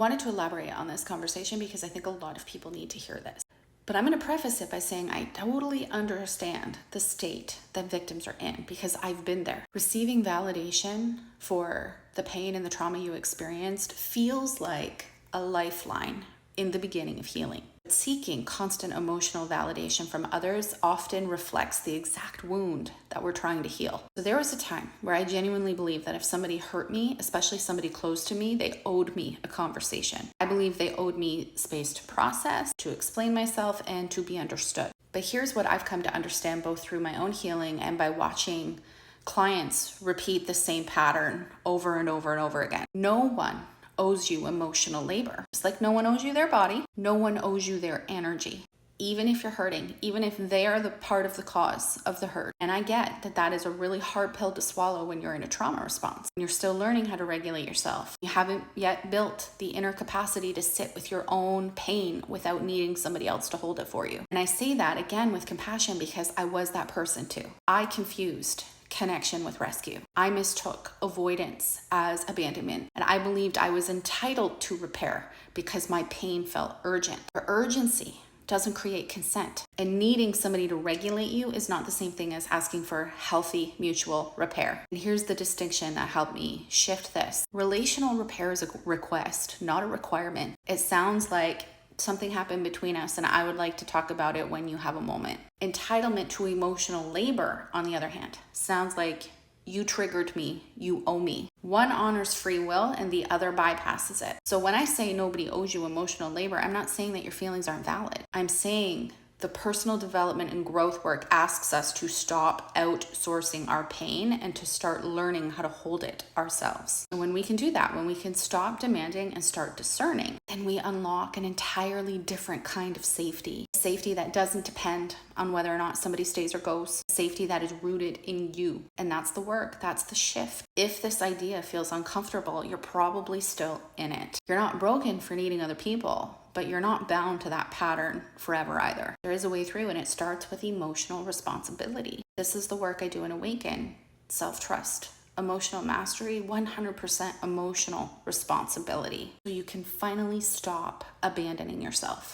I wanted to elaborate on this conversation because I think a lot of people need to hear this. But I'm going to preface it by saying I totally understand the state that victims are in because I've been there. Receiving validation for the pain and the trauma you experienced feels like a lifeline in the beginning of healing. Seeking constant emotional validation from others often reflects the exact wound that we're trying to heal. So there was a time where I genuinely believed that if somebody hurt me, especially somebody close to me, they owed me a conversation. I believe they owed me space to process, to explain myself, and to be understood. But here's what I've come to understand both through my own healing and by watching clients repeat the same pattern over and over and over again. No one owes you emotional labor. Just like no one owes you their body, no one owes you their energy. Even if you're hurting, even if they are the part of the cause of the hurt. And I get that that is a really hard pill to swallow when you're in a trauma response. You're still learning how to regulate yourself. You haven't yet built the inner capacity to sit with your own pain without needing somebody else to hold it for you. And I say that again with compassion because I was that person too. I confused connection with rescue. I mistook avoidance as abandonment, and I believed I was entitled to repair because my pain felt urgent. But urgency doesn't create consent, and needing somebody to regulate you is not the same thing as asking for healthy mutual repair. And here's the distinction that helped me shift this. Relational repair is a request, not a requirement. It sounds like something happened between us and I would like to talk about it when you have a moment. Entitlement to emotional labor, on the other hand, sounds like you triggered me, you owe me. One honors free will and the other bypasses it. So when I say nobody owes you emotional labor, I'm not saying that your feelings aren't valid. I'm saying the personal development and growth work asks us to stop outsourcing our pain and to start learning how to hold it ourselves. And when we can do that, when we can stop demanding and start discerning, then we unlock an entirely different kind of safety. Safety that doesn't depend on whether or not somebody stays or goes. Safety that is rooted in you. And that's the work. That's the shift. If this idea feels uncomfortable, you're probably still in it. You're not broken for needing other people, but you're not bound to that pattern forever either. There is a way through, and it starts with emotional responsibility. This is the work I do in Awaken. Self-trust, emotional mastery, 100% emotional responsibility. So you can finally stop abandoning yourself.